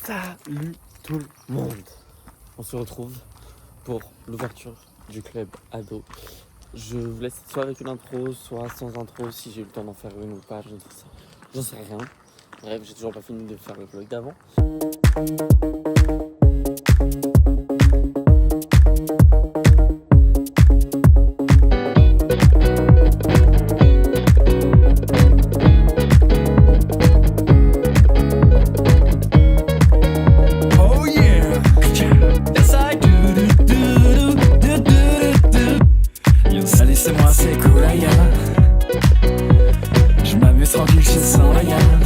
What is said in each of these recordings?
Salut tout le monde. On se retrouve pour l'ouverture du club ado. Je vous laisse soit avec une intro, soit sans intro, si j'ai eu le temps d'en faire une ou pas, j'en sais rien. Bref, j'ai toujours pas fini de faire le vlog d'avant. Je m'amuse tranquille, je sens la gamme.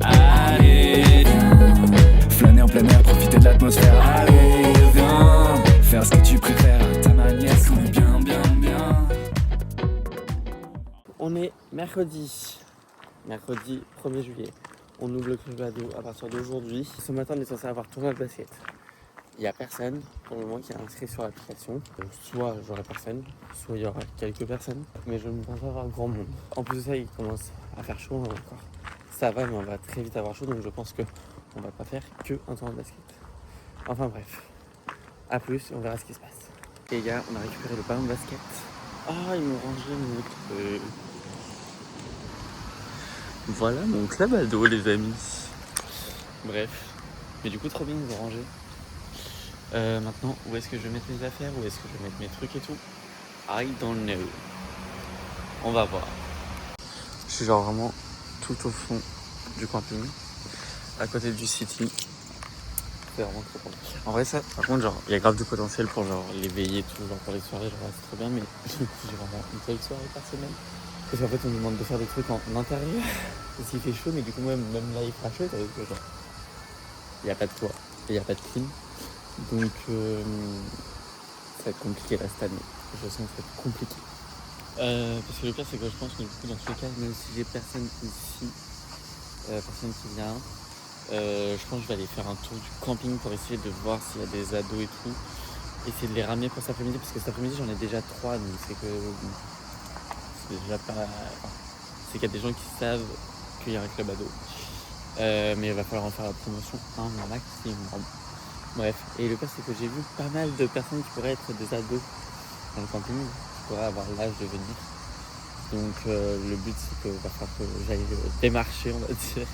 Allez, viens, flâner en plein air, profiter de l'atmosphère. Allez, viens, faire ce que tu préfères à ta manière, qu'on est bien. On est mercredi 1er juillet. On ouvre le club ado à partir d'aujourd'hui. Ce matin, on est censé avoir tournoi de basket. Il n'y a personne pour le moment qui est inscrit sur l'application. Donc, soit j'aurai personne, soit il y aura quelques personnes, mais je ne pense pas avoir grand monde. En plus de ça, il commence à faire chaud encore. Ça va, mais on va très vite avoir chaud, donc je pense qu'on va pas faire que un tournoi de basket. Enfin bref, à plus, on verra ce qui se passe. Et les gars, on a récupéré le ballon de basket. Ah, ils m'ont rangé mon truc. Voilà mon club ado, les amis. Bref, mais du coup, trop bien, ils ont rangé. Maintenant, où est-ce que je vais mettre mes affaires? Où est-ce que je vais mettre mes trucs et tout? I don't know. On va voir. Je suis genre vraiment tout au fond du camping, à côté du city. C'est vraiment trop cool. En vrai, ça, par contre, genre, il y a grave de potentiel pour genre l'éveiller et tout, genre pour les soirées, genre c'est trop bien, mais j'ai vraiment une seule soirée par semaine. Parce qu'en fait, on nous demande de faire des trucs en intérieur, parce qu'il fait chaud, mais du coup, même là, il fera chaud, t'as vu que genre, il n'y a pas de quoi, il n'y a pas de clim. Donc ça va être compliqué là cette année. Je sens que ça va être compliqué. Parce que le pire c'est que je pense que du coup dans tous les cas, même si j'ai personne ici, personne qui vient, je pense que je vais aller faire un tour du camping pour essayer de voir s'il y a des ados et tout. Essayer de les ramener pour cet après-midi, parce que cet après-midi j'en ai déjà 3, donc c'est déjà pas. C'est qu'il y a des gens qui savent qu'il y a un club ado. Mais il va falloir en faire la promotion un maximum. Bref, et le pire c'est que j'ai vu pas mal de personnes qui pourraient être des ados dans le camping, qui pourraient avoir l'âge de venir. Donc le but c'est que va falloir que j'aille démarcher, on va dire.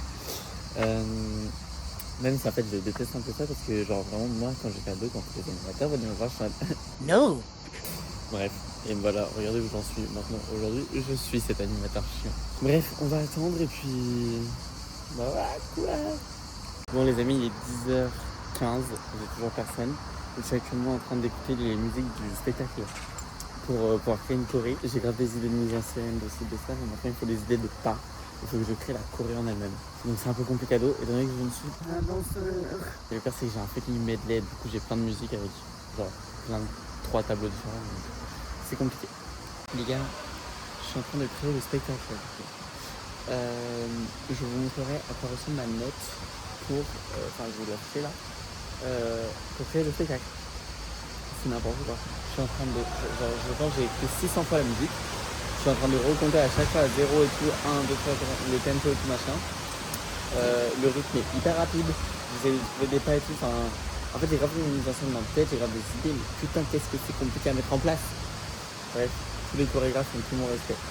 Même si en fait je déteste un peu ça parce que genre vraiment moi quand j'étais ado, quand les animateurs venaient me voir, je suis no. Bref, et voilà, regardez où j'en suis maintenant. Aujourd'hui, je suis cet animateur chiant. Bref, on va attendre et puis... Bah voilà quoi. Bon les amis, il est 10h15, j'ai toujours personne. Je suis actuellement en train d'écouter les musiques du spectacle pour pouvoir créer une choré. J'ai grave des idées de mise en scène, de ça, mais maintenant il faut des idées de pas. Il faut que je crée la choré en elle-même. Donc c'est un peu compliqué, étant donné que je ne suis pas danseur. Et le pire c'est que j'ai un fucking medley, du coup j'ai plein de musique avec genre plein de 3 tableaux différents. Donc c'est compliqué. Les gars, je suis en train de créer le spectacle. Je vous montrerai à quoi ressemble ma note pour, je vous la fais là, pour créer le spectacle. C'est n'importe quoi. Je suis en train de, je pense que j'ai écrit 600 fois la musique. Je suis en train de recompter à chaque fois à 0 et tout, 1, 2, 3, le tempo et tout machin. Le rythme est hyper rapide. Vous avez des pas et tout. En fait, j'ai grave une mise en scène dans la tête, j'ai grave des idées, mais putain, qu'est-ce que c'est compliqué à mettre en place. Bref, tous les chorégraphes ont tout mon respect.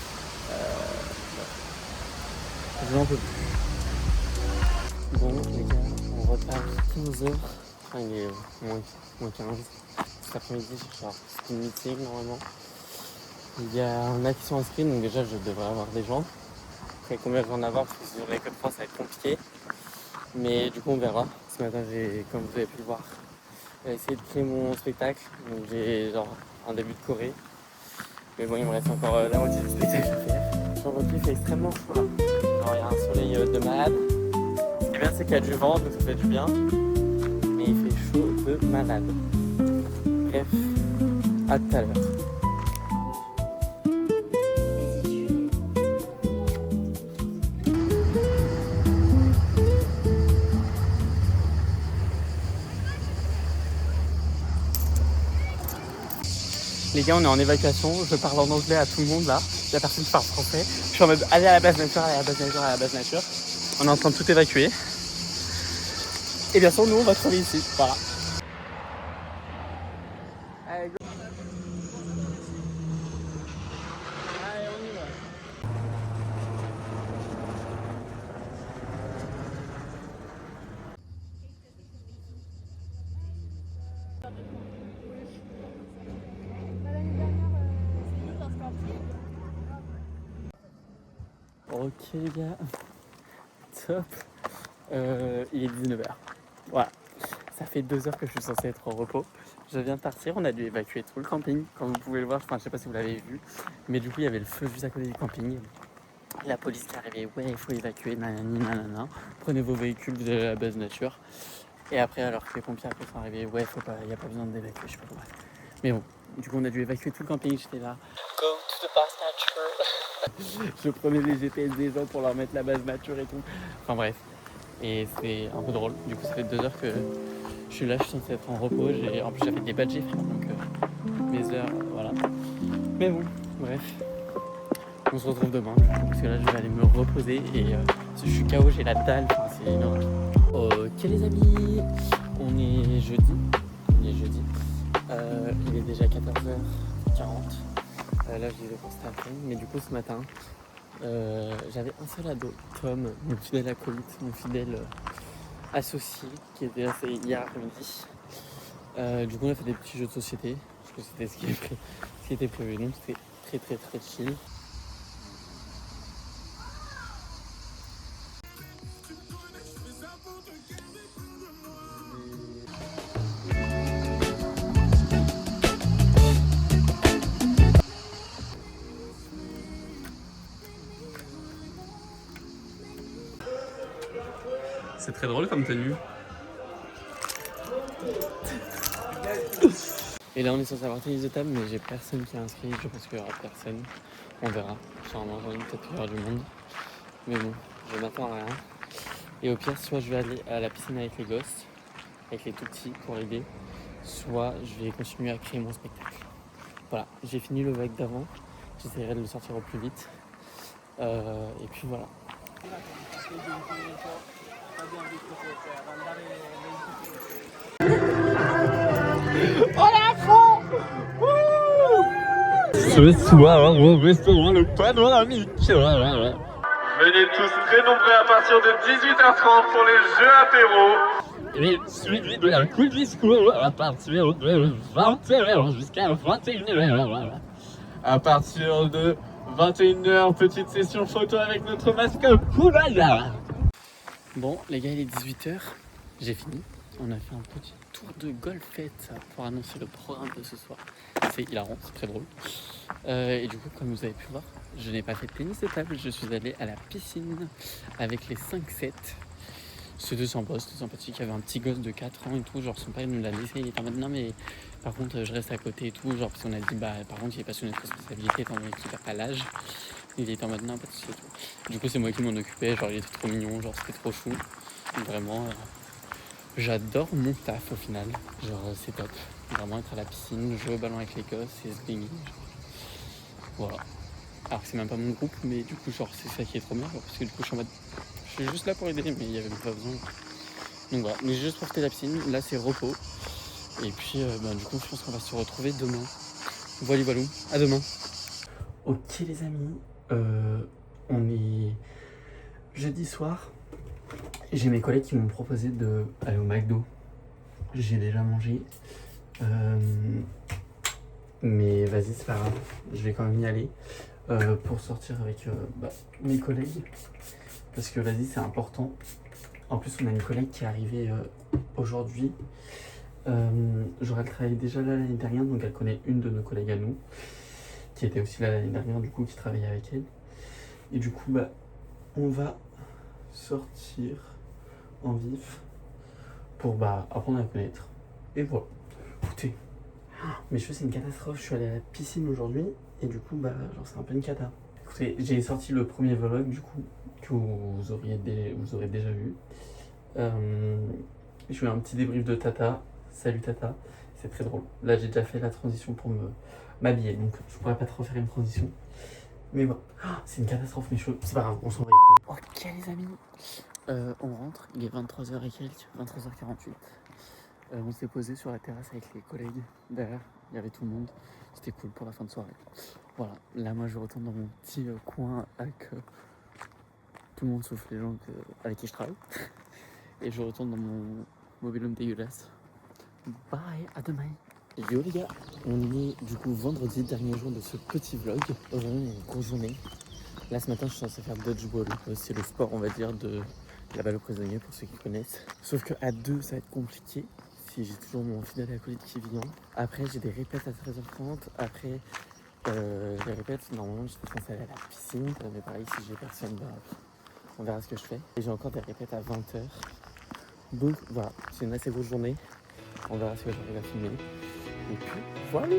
Je n'en peux plus. Bon, les gars, on repart 15h. Enfin, il est moins 15. Cet après-midi, j'ai genre un meeting normalement. Il y en a qui sont inscrits, donc déjà je devrais avoir des gens. Après, combien je vais en avoir, parce que si on est que de France, ça va être compliqué. Mais du coup, on verra. Ce matin, comme vous avez pu le voir, j'ai essayé de créer mon spectacle. Donc j'ai genre un début de choré. Mais bon, il me reste encore la moitié du spectacle à faire. Aujourd'hui, il fait extrêmement chaud là. Alors, il y a un soleil de malade. Ce qui est bien, c'est qu'il y a du vent, donc ça fait du bien. Mais il fait chaud de malade. Bref, à tout à l'heure. Les gars, on est en évacuation, je parle en anglais à tout le monde là. Il y a personne qui parle français. Je suis en mode allez à la base nature, allez à la base nature, allez à la base nature. On est en train de tout évacuer. Et bien sûr, nous, on va travailler ici. Voilà. Allez, go. Allez, on y va. Ok les gars, top. Il est 19h. Voilà. Ça fait 2 heures que je suis censé être en repos. Je viens de partir, on a dû évacuer tout le camping, comme vous pouvez le voir. Enfin, je sais pas si vous l'avez vu, mais du coup, il y avait le feu juste à côté du camping. La police qui arrivait, ouais, il faut évacuer, nanani, nanana. Prenez vos véhicules, vous allez à la base nature. Et après, alors que les pompiers après sont arrivés, ouais, il n'y a pas besoin d'évacuer, je sais pas comment. Mais bon, du coup, on a dû évacuer tout le camping, j'étais là. Go to the base nature. Je prenais les GPS des gens pour leur mettre la base nature et tout. Enfin bref. Et c'était un peu drôle. Du coup, ça fait 2 heures que je suis là, je suis censé être en repos. En plus, j'avais des badges, donc mes heures, voilà. Mais bon, bref. On se retrouve demain, parce que là, je vais aller me reposer. Et je suis KO, j'ai la dalle, enfin, c'est énorme. Ok, les amis, on est jeudi. Il est déjà 14h40. Là, j'ai le constat après. Mais du coup, ce matin, j'avais un seul ado, Tom, mon fidèle acolyte, mon fidèle associé, qui était là hier après-midi. Du coup, on a fait des petits jeux de société, parce que c'était ce qui était prévu. Donc, c'était très très très chill. C'est très drôle comme tenue. Et là on est censé avoir tennis de table, mais j'ai personne qui est inscrit. Je pense qu'il y aura personne. On verra. Sûrement j'en ai peut-être qu'il y aura du monde. Mais bon, je m'attends à rien. Et au pire, soit je vais aller à la piscine avec les gosses, avec les tout petits pour aider, soit je vais continuer à créer mon spectacle. Voilà, j'ai fini le vague d'avant. J'essaierai de le sortir au plus vite. Et puis voilà. On est à fond. Ce soir, au restaurant Le Panoramique. Venez tous très nombreux à partir de 18h30 pour les jeux apéro. Et suivi de un coup de discours à partir de 20h jusqu'à 21h. À partir de 21h, petite session photo avec notre mascotte Poulala. Bon, les gars, il est 18h. J'ai fini. On a fait un petit tour de golfette pour annoncer le programme de ce soir. C'est hilarant, c'est très drôle. Et du coup, comme vous avez pu voir, je n'ai pas fait de tennis de table. Je suis allé à la piscine avec les 5-7. C'est 200 postes, sympathique. Il y avait un petit gosse de 4 ans et tout. Genre, son père nous l'a laissé. Il était en mode non, mais par contre, je reste à côté et tout. Genre, parce qu'on a dit, bah, par contre, il est pas sous notre responsabilité étant donné qu'il n'a pas l'âge. Il était en mode non, pas de soucis et tout. Du coup, c'est moi qui m'en occupais. Genre, il était trop mignon. Genre, c'était trop chou. Vraiment, j'adore mon taf au final. Genre, c'est top. Vraiment être à la piscine, jouer au ballon avec les gosses et se baigner. Voilà. Alors que c'est même pas mon groupe, mais du coup, genre, c'est ça qui est trop bien. Genre, parce que du coup, je suis en mode. Je suis juste là pour aider, mais il y avait même pas besoin. Donc voilà, mais j'ai juste profité de la piscine. Là, c'est repos. Et puis, du coup, je pense qu'on va se retrouver demain. Voilà, voilà. À demain. Ok, les amis. On est jeudi soir. J'ai mes collègues qui m'ont proposé d'aller au McDo. J'ai déjà mangé. Mais vas-y, c'est pas grave. Je vais quand même y aller pour sortir avec mes collègues. Parce que vas-y, c'est important. En plus, on a une collègue qui est arrivée aujourd'hui. Genre, elle travaillait déjà là l'année dernière, donc elle connaît une de nos collègues à nous, qui était aussi là l'année dernière, du coup, qui travaillait avec elle. Et du coup, on va sortir en vif pour apprendre à la connaître. Et voilà. Écoutez, mes cheveux, c'est une catastrophe. Je suis allé à la piscine aujourd'hui et du coup, genre, c'est un peu une cata. Écoutez, j'ai sorti le premier vlog, du coup, que vous aurez déjà vu. Je fais un petit débrief de Tata. Salut Tata, c'est très drôle. Là, j'ai déjà fait la transition pour m'habiller, donc je pourrais pas trop faire une transition. Mais bon, c'est une catastrophe mes cheveux. C'est pas grave, on s'en va les couilles. Ok les amis, On rentre, il est 23h et quelques, 23h48. On s'est posé sur la terrasse avec les collègues derrière, il y avait tout le monde, c'était cool pour la fin de soirée. Voilà, là moi je retourne dans mon petit coin avec tout le monde sauf les gens avec qui je travaille. Et je retourne dans mon mobil-home dégueulasse. Bye, à demain. Yo les gars, on est du coup vendredi, dernier jour de ce petit vlog. Aujourd'hui une grosse journée. Là ce matin je suis censé faire dodgeball, c'est le sport on va dire de la balle aux prisonniers pour ceux qui connaissent. Sauf qu'à deux ça va être compliqué si j'ai toujours mon fidèle acolyte qui vient. Après j'ai des répètes à 13h30, après les répètes normalement je suis censé aller à la piscine. Mais pareil si j'ai personne bah, on verra ce que je fais. Et j'ai encore des répètes à 20h. Donc voilà, c'est une assez grosse journée. On verra si j'arrive à filmer. Et puis voilà.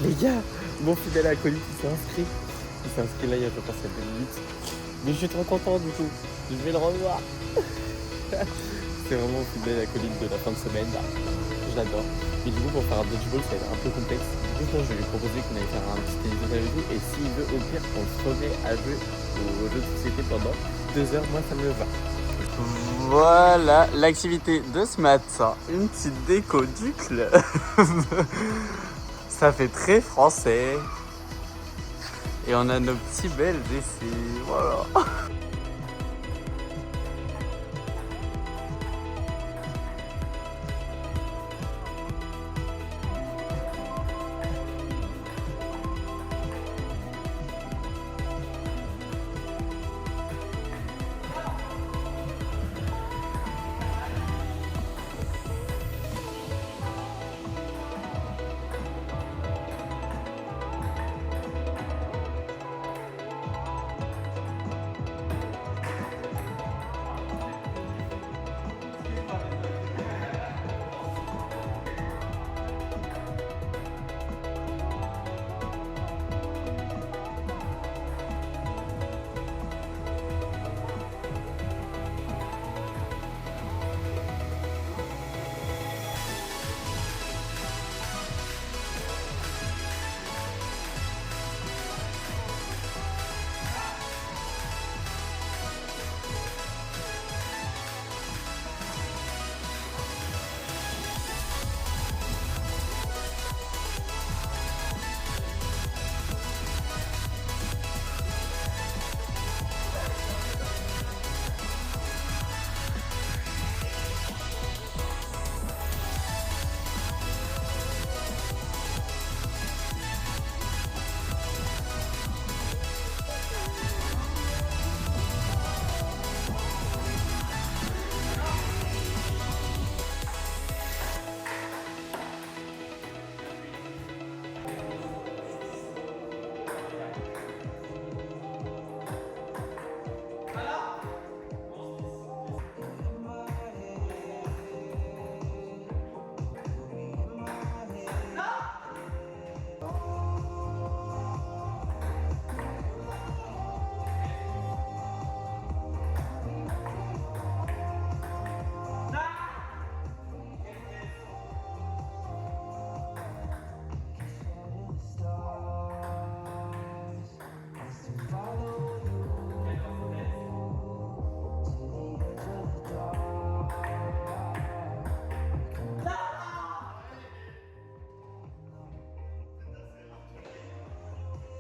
Les gars, mon fidèle acolyte il s'est inscrit. Il s'est inscrit là il y a à peu près 7 minutes. Mais je suis trop content du coup. Je vais le revoir. C'est vraiment mon fidèle acolyte de la fin de semaine là. Je l'adore. Et du coup pour faire un dodgeball ça va être un peu complexe. Du coup je vais lui proposer qu'on allait faire un petit épisode avec vous. Et s'il veut au pire on se remet à jouer au jeu de société pendant 2 heures, moi ça me va. Voilà l'activité de ce matin, une petite déco du club. Ça fait très français. Et on a nos petits belles ici, voilà.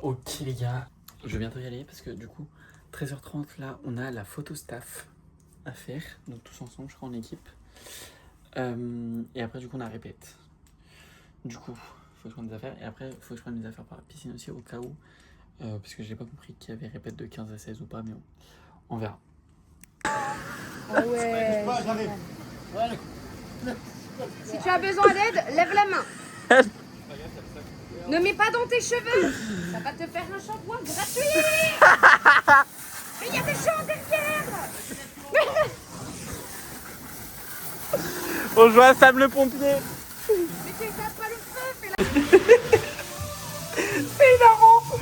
Ok les gars, je vais bientôt y aller parce que du coup 13h30 là on a la photo staff à faire, donc tous ensemble je crois en équipe. Et après du coup on a répète. Du coup faut que je prenne mes affaires et après faut que je prenne mes affaires par la piscine aussi au cas où. Parce que j'ai pas compris qu'il y avait répète de 15 à 16 ou pas mais on verra. Ah ouais. Si tu as besoin d'aide, lève la main. Ne mets pas dans tes cheveux. Ça va te faire un shampoing gratuit. Mais il y a des gens derrière. On joue à Sam le pompier. Mais tu éteins pas le feu, fais la... C'est énorme.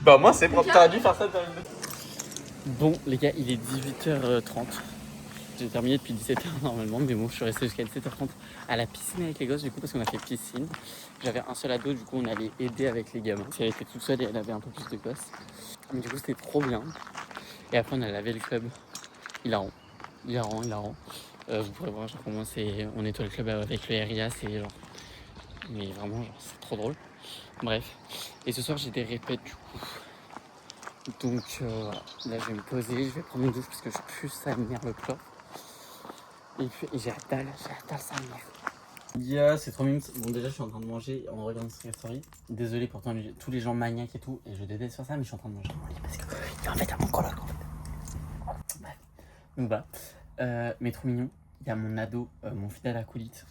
Bah moi c'est propre, t'aurais dû faire ça dans le... Bon les gars, il est 18h30. J'ai terminé depuis 17h normalement, mais bon je suis resté jusqu'à 17h30 à la piscine avec les gosses du coup parce qu'on a fait piscine. J'avais un seul ado, du coup on allait aider avec les gamins. Si elle était toute seule et elle avait un peu plus de gosses. Mais du coup c'était trop bien. Et après on a lavé le club. hilarant. Vous pourrez voir genre comment on nettoie le club avec le RIA, c'est genre, mais vraiment genre c'est trop drôle. Bref, et ce soir j'ai des répètes du coup. Donc voilà, là je vais me poser, je vais prendre une douche parce que je pue sa mère le corps. Et puis j'ai la dalle sa mère. C'est trop mignon. Bon déjà je suis en train de manger en regardant cette story. Désolé pour tous les gens maniaques et tout, et je déteste faire ça, mais je suis en train de manger mon lit parce que en fait il y a mon coloc en fait. Bref, donc voilà. Mais trop mignon, il y a mon ado, mon fidèle acolyte,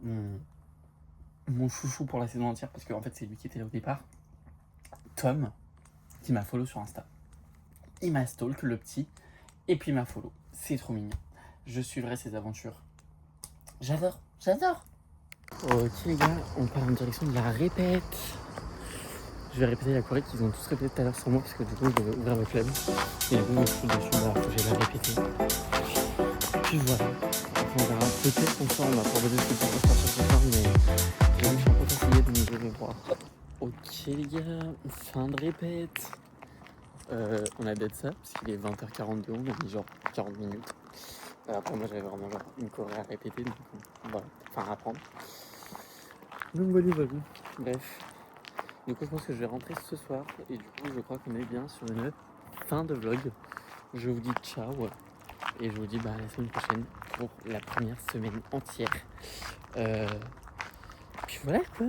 mon chouchou pour la saison entière, parce qu'en fait c'est lui qui était là au départ, Tom, qui m'a follow sur Insta. Il m'a stalk le petit, et puis il m'a follow. C'est trop mignon. Je suivrai ses aventures. J'adore. Ok les gars, on part en direction de la répète. Je vais répéter la choré qu'ils ont tous répété tout à l'heure sur moi, parce que du coup je devais ouvrir le club. Et du coup je me suis dessus, bah faut que j'aille la répéter. Puis voilà. Enfin, on verra. Peut-être qu'on sort, on m'a proposé ce qu'on peut sortir ce soir, mais je suis un peu fatigué, donc je vais voir. Ok les gars, fin de répète. On a d'être ça, parce qu'il est 20h42, on a mis genre 40 minutes. Après moi j'avais vraiment genre une choré à répéter, donc voilà, enfin à apprendre. Donc voilà. Bref. Du coup je pense que je vais rentrer ce soir, et du coup je crois qu'on est bien sur une fin de vlog. Je vous dis ciao, et je vous dis la semaine prochaine pour la première semaine entière. Puis voilà quoi.